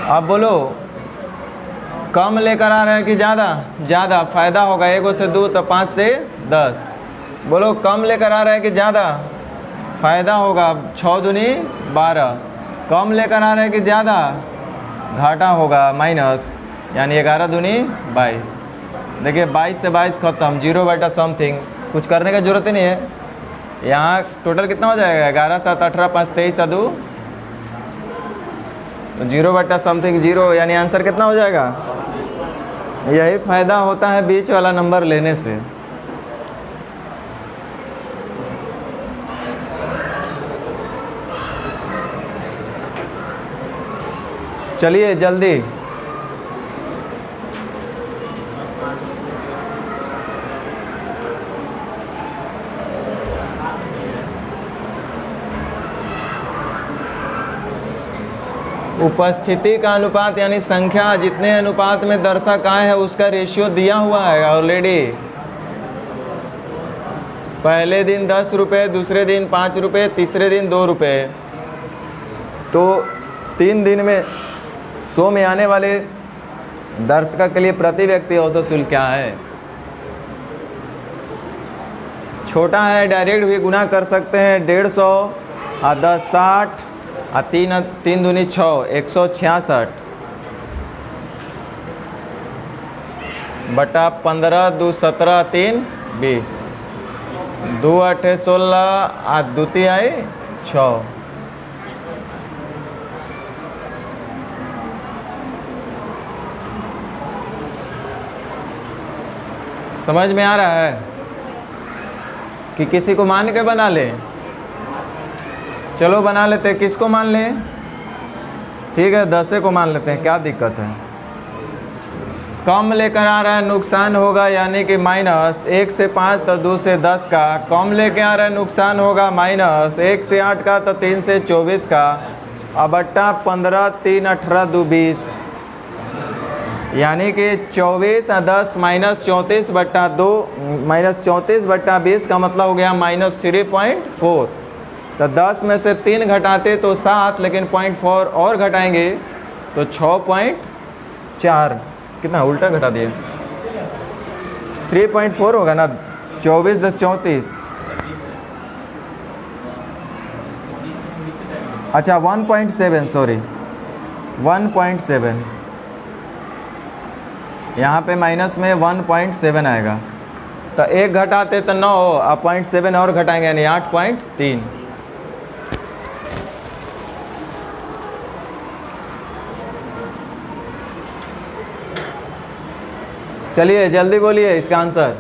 अब बोलो कम लेकर आ रहे हैं कि ज़्यादा? ज़्यादा फ़ायदा होगा। 1 से 2 तो 5 से 10। बोलो कम लेकर आ रहे हैं कि ज़्यादा? फ़ायदा होगा। 6 दूनी 12। कम लेकर आ रहे हैं कि ज़्यादा? घाटा होगा, माइनस, यानी 11 दूनी 22। देखिए 22 से 22 खत्म, 0 बटा समथिंग, कुछ करने की ज़रूरत ही नहीं है। यहाँ टोटल कितना हो जाएगा? 11 7 18 5 23 और 2 0 बटा समथिंग 0, यानी आंसर कितना हो जाएगा? यही फ़ायदा होता है बीच वाला नंबर लेने से। चलिए जल्दी। उपस्थिति का अनुपात यानी संख्या जितने अनुपात में दर्शक आए हैं उसका रेशियो दिया हुआ है ऑलरेडी। पहले दिन 10 रुपये, दूसरे दिन 5 रुपये, तीसरे दिन 2 रुपये। तो 3 दिन में 100 में आने वाले दर्शक के लिए प्रति व्यक्ति औसत शुल्क क्या है? छोटा है, डायरेक्ट भी गुना कर सकते हैं। 150 और 10 60 और 3 दूनी 6 166 बटा 15 2 17 3 20 2 8 16 और 2 3 6। समझ में आ रहा है कि किसी को मान के बना लें? चलो बना लेते हैं। किसको मान लें? ठीक है 10 को मान लेते हैं, क्या दिक्कत है? कम लेकर आ रहा है नुकसान होगा, यानी कि माइनस 1 से 5 तो 2 से 10 का। कम लेके आ रहा है नुकसान होगा माइनस 1 से 8 का तो 3 से 24 का। अब बट्टा 15 3 18 2 20, यानी कि 24 और 10 माइनस 34 बट्टा 2 माइनस 34 बट्टा 20 का मतलब हो गया माइनस 3.4। तो 10 में से 3 घटाते तो 7, लेकिन 0.4 और घटाएंगे तो 6.4। कितना उल्टा घटा दिए? 3.4 होगा ना। 24 10 34। अच्छा 1.7, सॉरी 1.7। यहाँ पे माइनस में 1.7 आएगा। तो 1 घटाते तो 9, अब 0.7 और घटाएंगे यानी 8.3। चलिए जल्दी बोलिए इसका आंसर।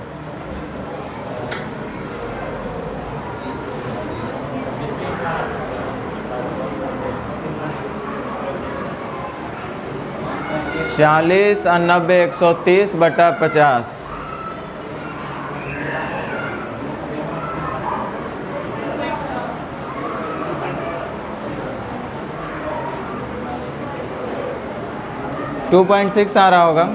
चालीस 90 130/50। टू 2.6 आ रहा होगा।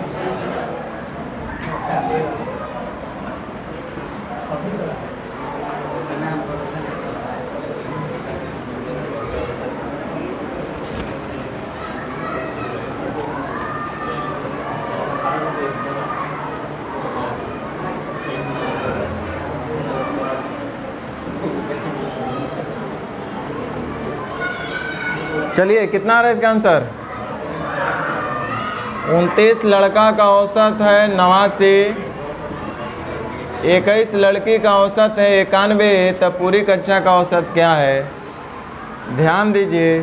चलिए कितना आ रहा है इसका आंसर? 29 लड़का का औसत है 89, 21 लड़की का औसत है 91, तब पूरी कक्षा का औसत क्या है? ध्यान दीजिए,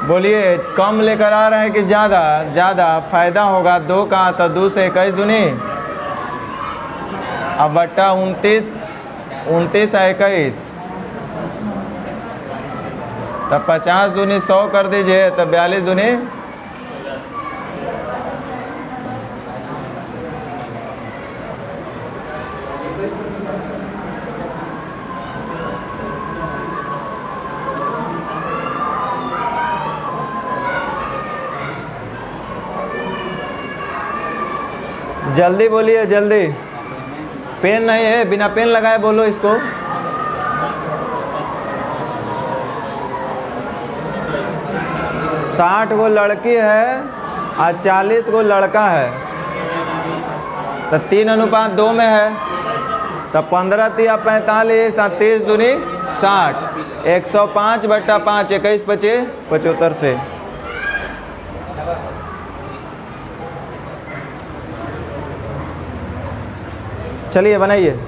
बोलिए कम लेकर आ रहा है कि ज़्यादा? ज़्यादा फ़ायदा होगा 2 का, तो 2 से 21 दूनी, अब बट्टा 29, 29 है 21, तब 50 दूनी 100 कर दीजिए, तब 42 दूनी जल्दी बोलिए जल्दी। पेन नहीं है, बिना पेन लगाए बोलो इसको। साठ गो लड़की है और 40 गो लड़का है, तो 3:2 में है, तो 15 तिया 45 और 30 दूनी 60, 105/5, 21 बचे 75 से। चलिए बनाइए।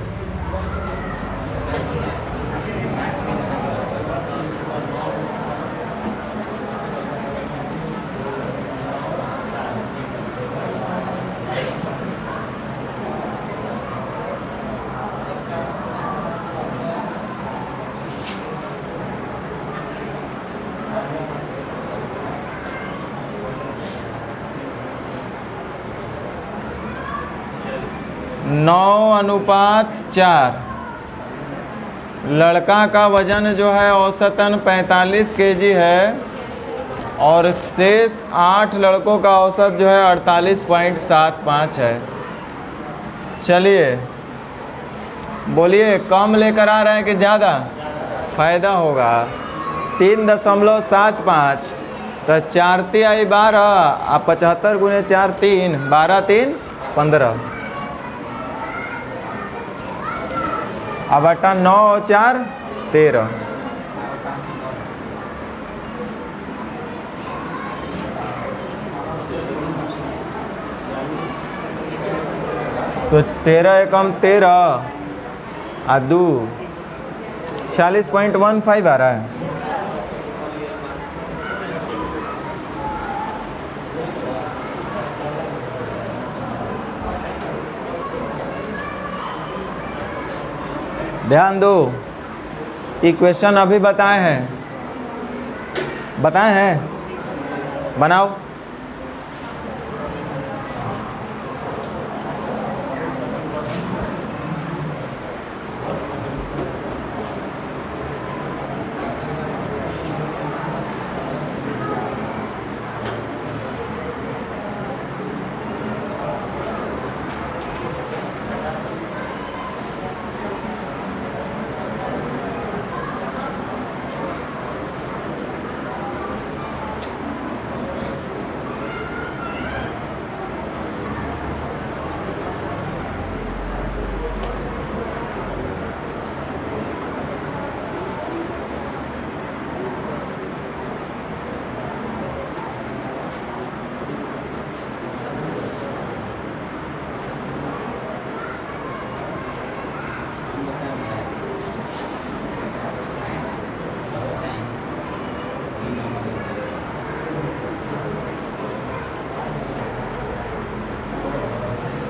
नौ 9:4। लड़का का वजन जो है औसतन 45 केजी है और शेष 8 लड़कों का औसत जो है 48.75 है। चलिए बोलिए कम लेकर आ रहे हैं कि ज़्यादा? फ़ायदा होगा 3.75, तो 4 × 3 = 12, आप 75 × 4 3, 12 3 15, अब 8 9 और 4 13, तो 13 एकम 13 और 2 46.15 आ रहा है। ध्यान दो, इक्वेशन अभी बताए हैं, बनाओ।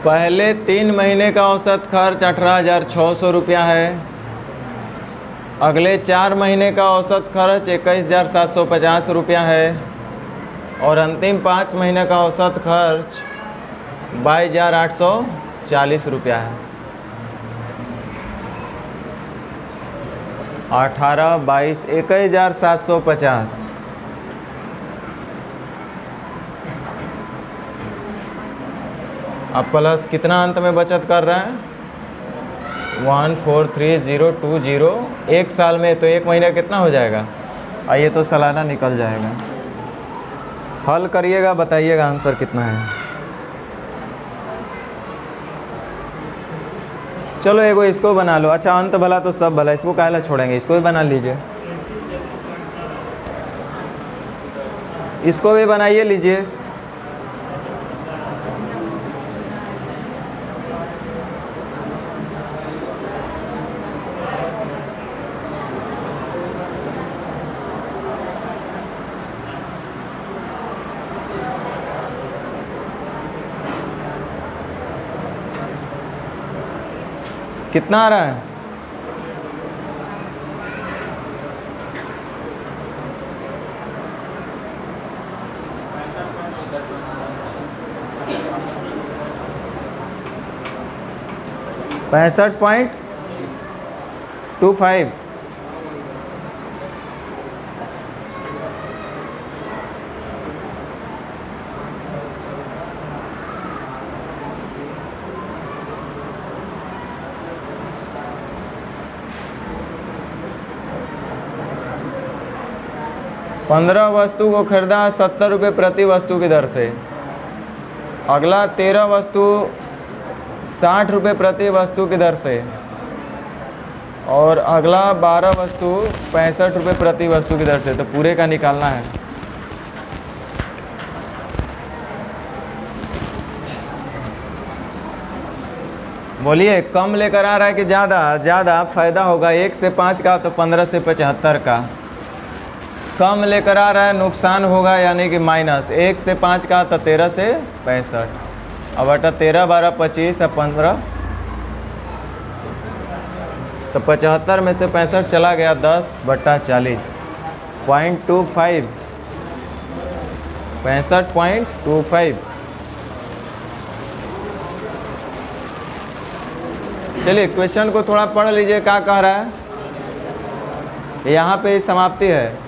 पहले 3 महीने का औसत खर्च 18,600 रुपया है। अगले 4 महीने का औसत खर्च 21,750 रुपया है। और अंतिम 5 महीने का औसत खर्च 22,840 रुपया है। 18, 22, 21,750। अब प्लस कितना अंत में बचत कर रहे हैं? 143020। एक साल में तो 1 महीना कितना हो जाएगा? आइए तो सालाना निकल जाएगा। हल करिएगा, बताइएगा आंसर कितना है। चलो एगो इसको बना लो। अच्छा, अंत भला तो सब भला, इसको काहे ला छोड़ेंगे, इसको भी बना लीजिए। इसको भी बनाइए लीजिए। कितना आ रहा है? $65.25। पंद्रह वस्तु को खरीदा 70 रुपये प्रति वस्तु की दर से। अगला 13 वस्तु 60 रुपये प्रति वस्तु की दर से। और अगला 12 वस्तु 65 रुपये प्रति वस्तु की दर से। तो पूरे का निकालना है। बोलिए, कम लेकर आ रहा है कि ज़्यादा फ़ायदा होगा? 1 से 5 का तो 15 से 75 का। कम लेकर आ रहा है, नुकसान होगा, यानी कि माइनस। 1 से 5 का तो 13 से 65। अब बटा 13, 12, 25 और 15, तो 75 में से 65 चला गया। 10/40 0.25, 65.25। चलिए क्वेश्चन को थोड़ा पढ़ लीजिए, क्या कह रहा है। यहाँ पे समाप्ति है।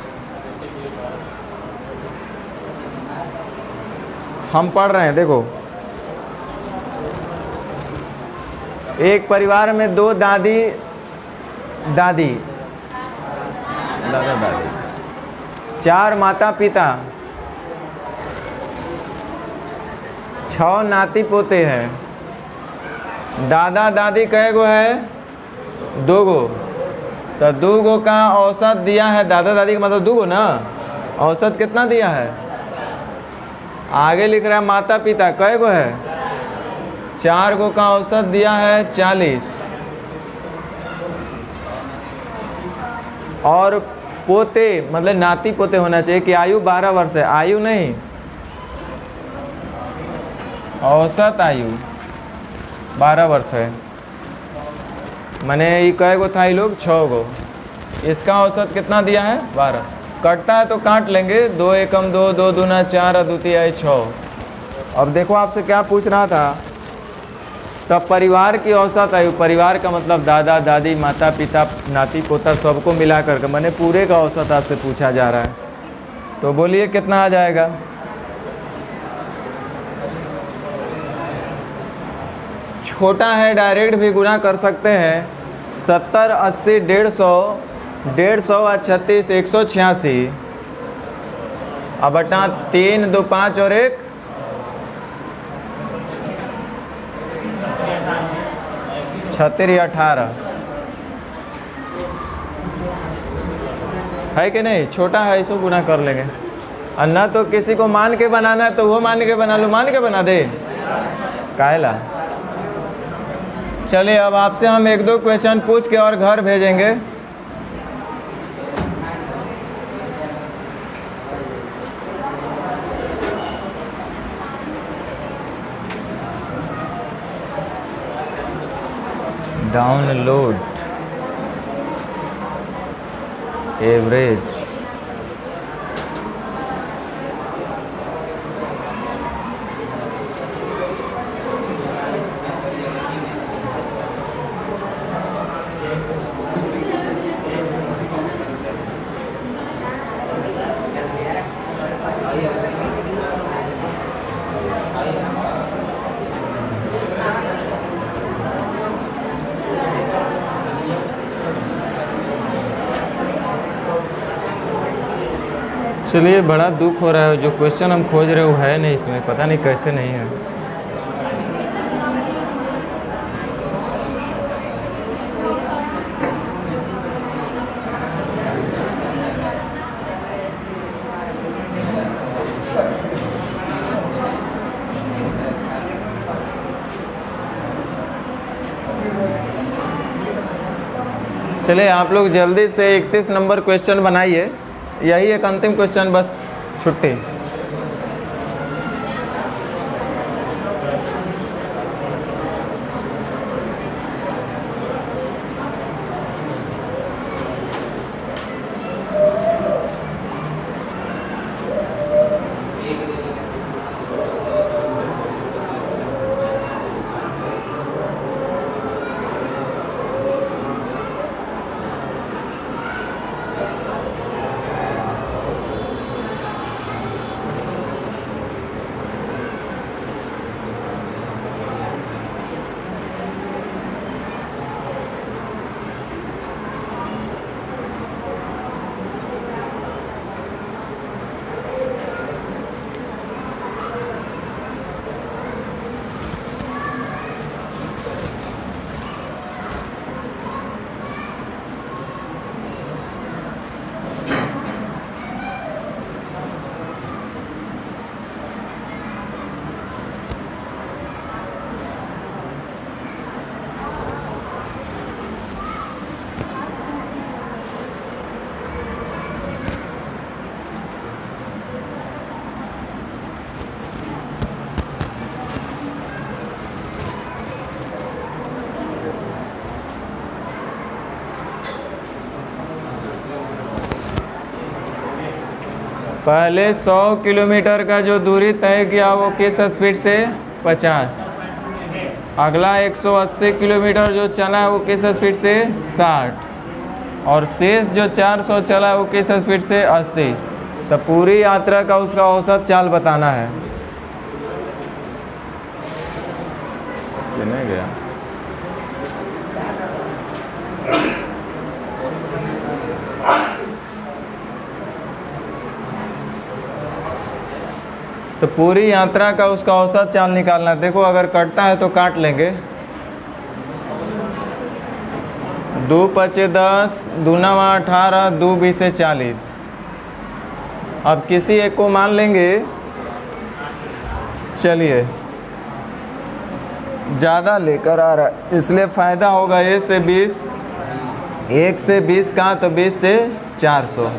हम पढ़ रहे हैं, देखो। एक परिवार में 2 दादा दादी, 4 माता पिता, 6 नाती पोते हैं। दादा दादी कै गो है? 2 गो। तो 2 गो का औसत दिया है। दादा दादी का मतलब 2 गो ना। औसत कितना दिया है? आगे लिख रहा है माता पिता कै गो है? 4 गो का औसत दिया है 40। और पोते मतलब नाती पोते होना चाहिए कि आयु 12 वर्ष है। आयु नहीं, औसत आयु 12 वर्ष है। मैंने ये कै गो था ये लोग? 6 गो। इसका औसत कितना दिया है? 12। कटता है तो काट लेंगे। 2 एकम 2, 2 दूना 4, अद्वितीय 6। अब देखो आपसे क्या पूछ रहा था। तब परिवार की औसत आयु, परिवार का मतलब दादा दादी, माता पिता, नाती पोता सबको मिला करके, मैंने पूरे का औसत आपसे पूछा जा रहा है। तो बोलिए कितना आ जाएगा? छोटा है, डायरेक्ट भी गुना कर सकते हैं। 70, 80, 150, 150 और 36, 186। अब बटा 3, 2, 5 और 1, 36, 18 है कि नहीं? छोटा है, इसको गुना कर लेंगे। और ना तो किसी को मान के बनाना है तो वो मान के बना लो। मान के बना दे, काहेला। चलिए अब आपसे हम 1-2 क्वेश्चन पूछ के और घर भेजेंगे। डाउनलोड एवरेज चलिए, बड़ा दुख हो रहा है, जो क्वेश्चन हम खोज रहे हो है नहीं इसमें, पता नहीं कैसे नहीं है। चलिए, आप लोग जल्दी से 31 नंबर क्वेश्चन बनाइए, यही एक अंतिम क्वेश्चन, बस छुट्टी। पहले 100 किलोमीटर का जो दूरी तय किया वो किस स्पीड से? 50। अगला 180 किलोमीटर जो चला है वो किस स्पीड से? 60। और शेष जो 400 चला है वो किस स्पीड से? 80। तो पूरी यात्रा का उसका औसत चाल बताना है। नहीं गया। तो पूरी यात्रा का उसका औसत चाल निकालना। देखो, अगर कटता है तो काट लेंगे। 2 पचे 10, 2 नवा 18, 2 बीसे 40। अब किसी एक को मान लेंगे। चलिए, ज़्यादा लेकर आ रहा है इसलिए फ़ायदा होगा। ए से 20, 1 से 20 का तो 20 से 400।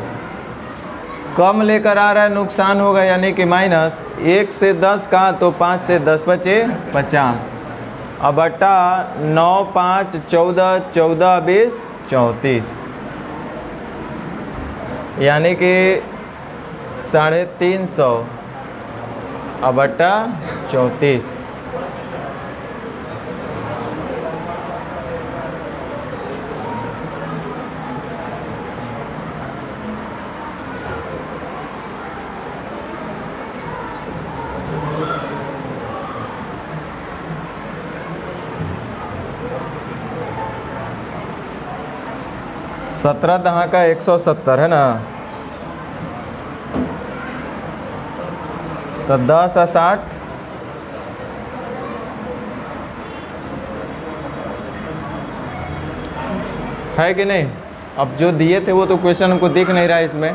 कम लेकर आ रहा है नुकसान होगा, यानी कि माइनस। 1 से 10 का तो 5 से 10 बचे 50। अब बटा 9 5 14, 14 20 34, यानी कि 350। अब बटा 34। सत्रह दहा का 170 है ना, तो 10 और 60 है कि नहीं? अब जो दिए थे वो तो क्वेश्चन हमको दिख नहीं रहा है इसमें,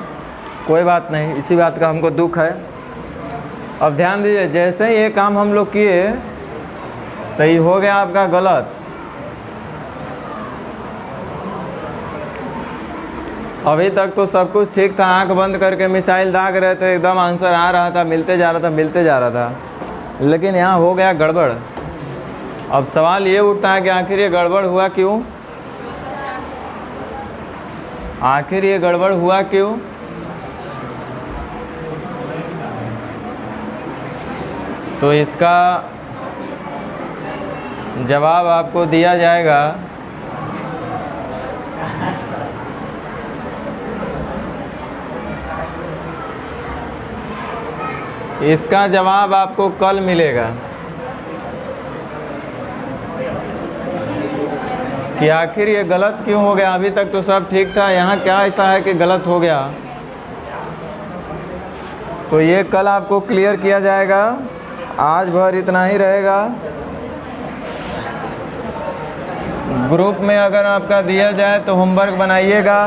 कोई बात नहीं, इसी बात का हमको दुख है। अब ध्यान दीजिए, जैसे ही ये काम हम लोग किए तो ये हो गया आपका गलत। अभी तक तो सब कुछ ठीक था, आंख बंद करके मिसाइल दाग रहे थे, एकदम आंसर आ रहा था, मिलते जा रहा था, मिलते जा रहा था। लेकिन यहाँ हो गया गड़बड़। अब सवाल ये उठता है कि आखिर ये गड़बड़ हुआ क्यों? आखिर ये गड़बड़ हुआ क्यों? तो इसका जवाब आपको दिया जाएगा इसका जवाब आपको कल मिलेगा कि आखिर ये गलत क्यों हो गया। अभी तक तो सब ठीक था, यहाँ क्या ऐसा है कि गलत हो गया। तो ये कल आपको क्लियर किया जाएगा। आज भर इतना ही रहेगा। ग्रुप में अगर आपका दिया जाए तो होमवर्क बनाइएगा।